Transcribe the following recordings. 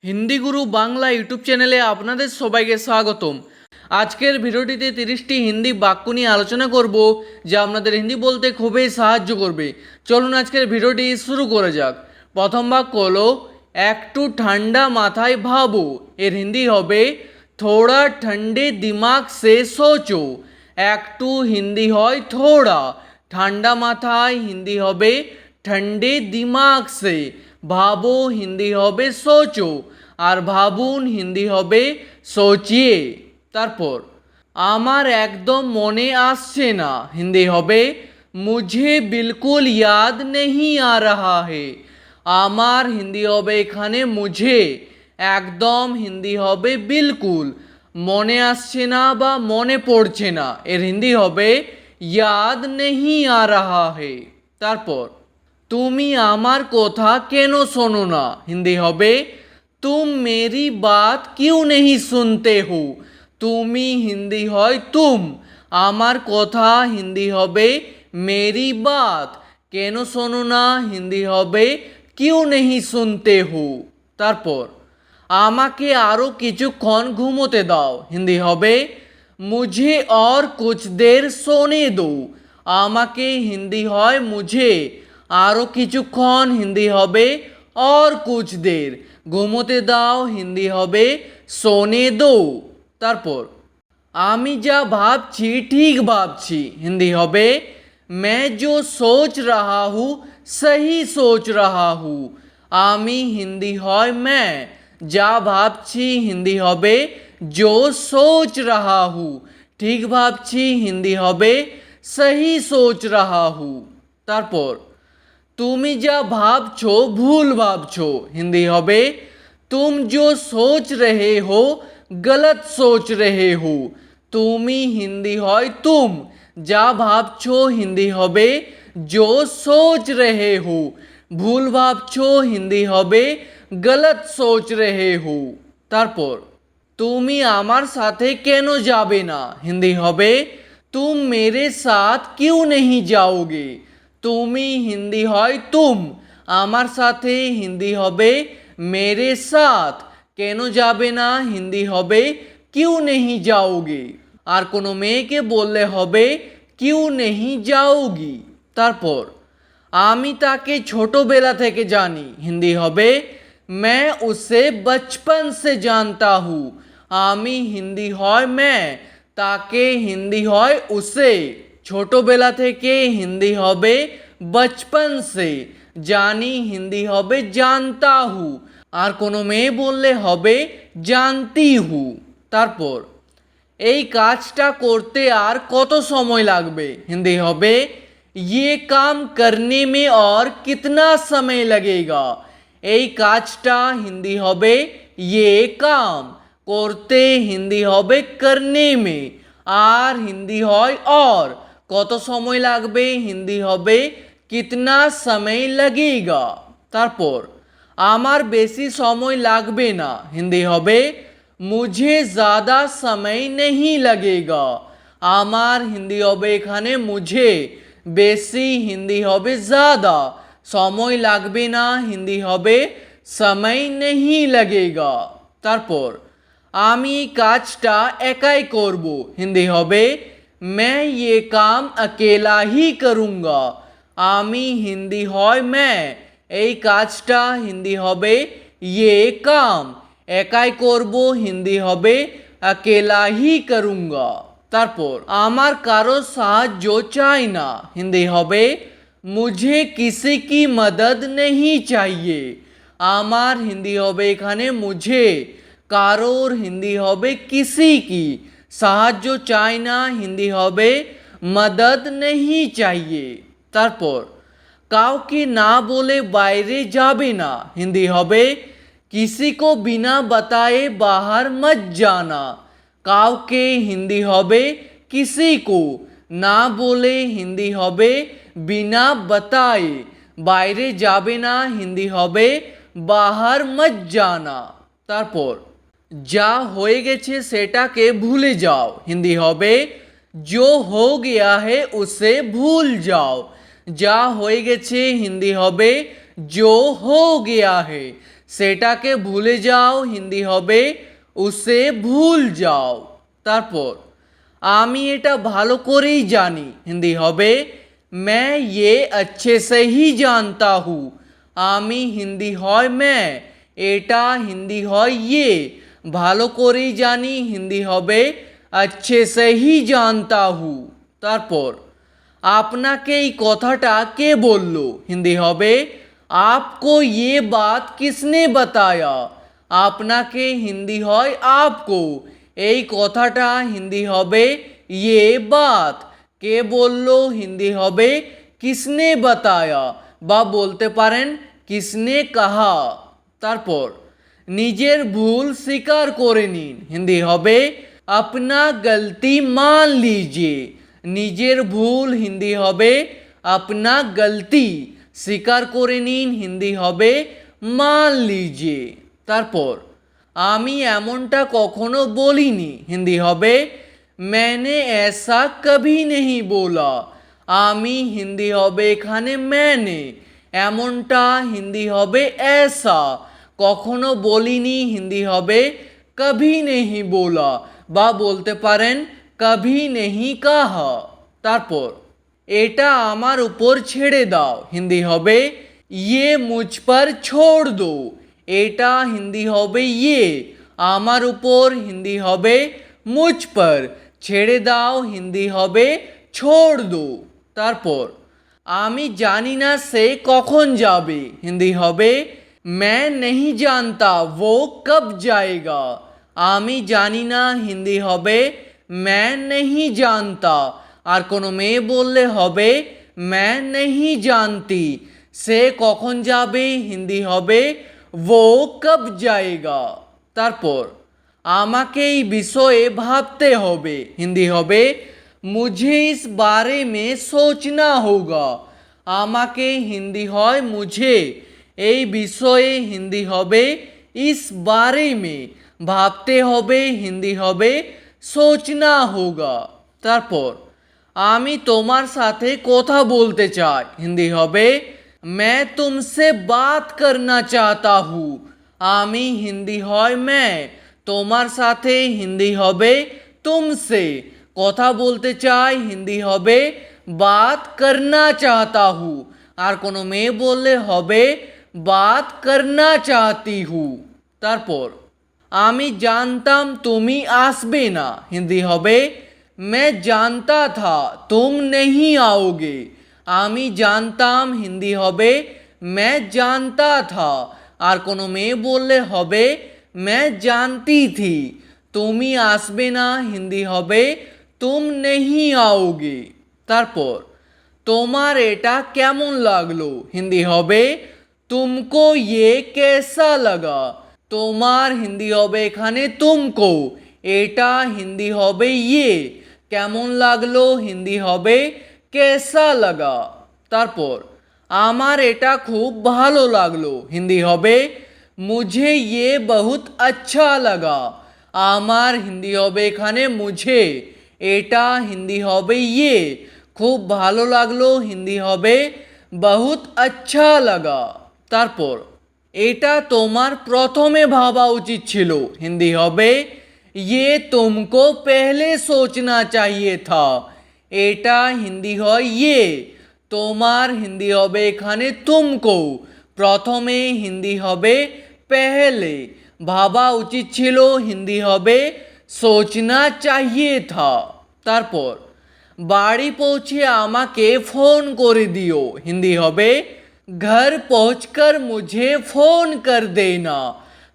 হিন্দি গুরু Bangla YouTube চ্যানেলে আপনাদের সবাইকে স্বাগতম। আজকের ভিডিওটিতে 30টি হিন্দি বাক্য নিয়ে আলোচনা করব যা আপনাদের হিন্দি বলতে খুবই সাহায্য করবে। চলুন আজকের ভিডিওটি শুরু করা যাক। প্রথম বাক্য হলো একটু ঠান্ডা মাথায় ভাবো। এর হিন্দি হবে থোড়া ঠান্ডে দিমাগ সে সোচো। একটু হিন্দি হয় থোড়া, ঠান্ডা মাথায় হিন্দি হবে ঠান্ডে দিমাগ সে, ভাবো হিন্দি হবে সোচো, আর ভাবুন হিন্দি হবে সোচিয়ে। তারপর আমার একদম মনে আসছে না, হিন্দি হবে মুঝে বিলকুল ইয়াদ নেহি আ রাহা হে। আমার হিন্দি হবে এখানে মুঝে, একদম হিন্দি হবে বিলকুল, মনে আসছে না বা মনে পড়ছে না এর হিন্দি হবে ইয়াদ নেহি আ রাহা হে। তারপর তুমি আমার কথা কেন শোনো না, হিন্দি হবে तुम मेरी बात क्यों नहीं सुनते हो। তুমি হিন্দি হয় তুম, আমার কথা হিন্দি হবে মেরি বাত, কেন শোনো না হিন্দি হবে কিউ নেহি শুনতে হো। তারপর আমাকে আরও কিছুক্ষণ ঘুমোতে দাও, হিন্দি হবে মুঝে और कुछ देर सोने दो। আমাকে হিন্দি হয় মুঝে, আরও কিছুক্ষণ হিন্দি হবে और कुछ देर, ঘুমোতে দাও হিন্দি হবে সোনে দো। তারপর আমি যা ভাবছি ঠিক ভাবছি, হিন্দি হবে मैं जो सोच रहा हूँ सही सोच रहा हूँ। আমি হিন্দি হয় मैं, যা ভাবছি হিন্দি হবে जो सोच रहा हूँ, ঠিক ভাবছি হিন্দি হবে सही सोच रहा हूँ। তারপর তুমি যা ভাবছো ভুল ভাবছো, হিন্দি হবে तुम जो सोच रहे हो गलत सोच रहे हो। তুমি হিন্দি হয় তুম, যা ভাবছো হিন্দি হবে जो सोच रहे हो, ভুল ভাবছো হিন্দি হবে गलत सोच रहे हो। তারপর তুমি আমার সাথে কেন যাবে না, হিন্দি হবে तुम मेरे साथ क्यों नहीं जाओगे। তুমি হিন্দি হয় তুম, আমার সাথে হিন্দি হবে মেরে সাথ, কেন যাবে না হিন্দি হবে কিউ নেহি যাওগে, আর কোনো মেয়েকে বললে হবে কিউ নেহি যাওগি। তারপর আমি তাকে ছোটবেলা থেকে জানি, হিন্দি হবে मैं उसे बचपन से जानता हूँ। আমি হিন্দি হয় मैं, তাকে হিন্দি হয় উসে, ছোটবেলা থেকে হিন্দি হবে বচপন সে, জানি হিন্দি হবে জানতা হু, আর কোনো মেয়ে বললে হবে জানতি হু। তারপর এই কাজটা করতে আর কত সময় লাগবে, হিন্দি হবে ये काम करने में और कितना समय लगेगा। এই কাজটা হিন্দি হবে ये काम, করতে হিন্দি হবে करने में, আর হিন্দি হয় और, কত সময় লাগবে হিন্দি হবে कितना समय लगेगा। তারপর আমার বেশি সময় লাগবে না, হিন্দি হবে मुझे ज़्यादा समय नहीं लगेगा। আমার হিন্দি হবে এখানে মুঝে, বেশি হিন্দি হবে ज़्यादा, সময় লাগবে না হিন্দি হবে समय नहीं लगेगा। তারপর আমি কাজটা একাই করব, হিন্দি হবে मैं ये काम अकेला ही करूँगा। আমি হিন্দি হয় मैं, এই কাজটা হিন্দি হবে ये काम, একাই করব হিন্দি হবে अकेला ही करूँगा। তারপর আমার কারো সাহায্য চাই না, হিন্দি হবে मुझे किसी की मदद नहीं चाहिए। আমার হিন্দি হবে এখানে মুঝে, কারোর হিন্দি হবে কিসি কি, সাহায্য চাই না হিন্দি হবে মদদ নেহি চাইয়ে। তারপর কাউকে না বলে বাইরে যাবে না, হিন্দি হবে किसी को बिना बताए बाहर मत जाना। কাউকে হিন্দি হবে किसी को, না বলে হিন্দি হবে বিনা बताए, বাইরে যাবে না হিন্দি হবে বাহার মত জানা। তারপর যা হয়ে গেছে সেটাকে ভুলে যাও, হিন্দি হবে जो हो गया है उसे भूल जाओ। যা হয়ে গেছে হিন্দি হবে जो हो गया है, সেটাকে ভুলে যাও হিন্দি হবে উসে ভুল যাও। তারপর আমি এটা ভালো করেই জানি হিন্দি হবে मैं ये अच्छे से ही जानता हूँ। আমি হিন্দি হয় मैं, এটা হিন্দি হয় ये। ভালো করেই জানি হিন্দি হবে अच्छे से ही जानता हूँ। তারপর আপনাকে এই কথাটা কে বললো হিন্দি হবে आपको ये बात किसने बताया। আপনাকে হিন্দি হয় आपको, এই কথাটা হিন্দি হবে ये बात। কে বললো হিন্দি হবে किसने बताया বা বলতে পারেন किसने कहा। তারপর নিজের ভুল স্বীকার করে নিন হিন্দি হবে अपना गलती मान लीजिए। নিজের ভুল হিন্দি হবে अपना गलती, স্বীকার করে নিন হিন্দি হবে मान लीजिए। তারপর আমি এমনটা কখনো বলিনি হিন্দি হবে मैंने ऐसा कभी नहीं बोला। আমি হিন্দি হবে এখানে मैंने, এমনটা হিন্দি হবে ऐसा, কখনো বলিনি হিন্দি হবে कभी नहीं बोला বা বলতে পারেন कभी नहीं कहा। তারপর এটা আমার উপর ছেড়ে দাও হিন্দি হবে ये मुझ पर छोड़ दो। এটা হিন্দি হবে ये, আমার উপর হিন্দি হবে मुझ पर, ছেড়ে দাও হিন্দি হবে छोड़ दो। তারপর আমি জানি না সে কখন যাবে হিন্দি হবে मैं नहीं जानता वो कब जाएगा। আমি জানি না হিন্দি হবে मैं नहीं जानता, আর কোনো মেয়ে বললে হবে मैं नहीं जानती। সে কখন যাবে হিন্দি হবে वो कब जाएगा। তারপর আমাকে এই বিষয়ে ভাবতে হবে হিন্দি হবে मुझे इस बारे में सोचना होगा। আমাকে হিন্দি হয় मुझे, এই বিষয়ে হিন্দি হবে इस बारे में, ভাবতে হবে হিন্দি হবে सोचना होगा। তারপর আমি তোমার সাথে কথা বলতে চাই হিন্দি হবে मैं तुमसे बात करना चाहता हूँ। আমি হিন্দি হয় मैं, তোমার সাথে হিন্দি হবে तुमसे, কথা বলতে চাই হিন্দি হবে बात करना चाहता हूँ, আর কোনো মেয়ে বললে হবে बात करना चाहती हूँ। তারপর আমি জানতাম তুমি আসবে না হিন্দি হবে मैं जानता था तुम नहीं आओगे। আমি জানতাম হিন্দি হবে मैं जानता था, আর কোনো মেয়ে বললে হবে मैं जानती थी। তুমি আসবে না হিন্দি হবে तुम नहीं आओगे। তারপর তোমার এটা কেমন লাগলো হিন্দি হবে तुमको ये कैसा लगा। তোমার হিন্দি হবে এখানে तुमको, এটা হিন্দি হবে ये, কেমন লাগলো হিন্দি হবে कैसा लगा। তারপর আমার এটা খুব ভালো লাগলো হিন্দি হবে मुझे ये बहुत अच्छा लगा। আমার হিন্দি হবে এখানে मुझे, এটা হিন্দি হবে ये, খুব ভালো লাগলো হিন্দি হবে बहुत अच्छा लगा। তারপর এটা তোমার প্রথমে ভাবা উচিত ছিল হিন্দি হবে ये तुमको पहले सोचना चाहिए था। এটা হিন্দি হয় ये, তোমার হিন্দি হবে এখানে तुमको, প্রথমে হিন্দি হবে पहले, ভাবা উচিত ছিল হিন্দি হবে सोचना चाहिए था। তারপর বাড়ি পৌঁছে আমাকে ফোন করে দিও হিন্দি হবে घर पहुंचकर मुझे फोन कर देना।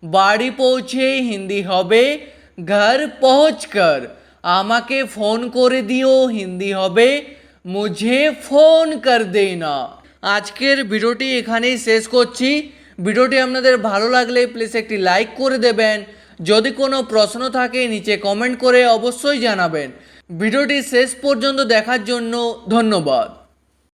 বাড়ি পৌঁছে হিন্দি হবে घर पहुंचकर, আমাকে ফোন করে দিও হিন্দি হবে मुझे फोन कर देना। আজকের ভিডিওটি এখানেই শেষ করছি। ভিডিওটি আপনাদের ভালো লাগলে প্লিজ একটি লাইক করে দেবেন। যদি কোনো প্রশ্ন থাকে নিচে কমেন্ট করে অবশ্যই জানাবেন। ভিডিওটি শেষ পর্যন্ত দেখার জন্য ধন্যবাদ।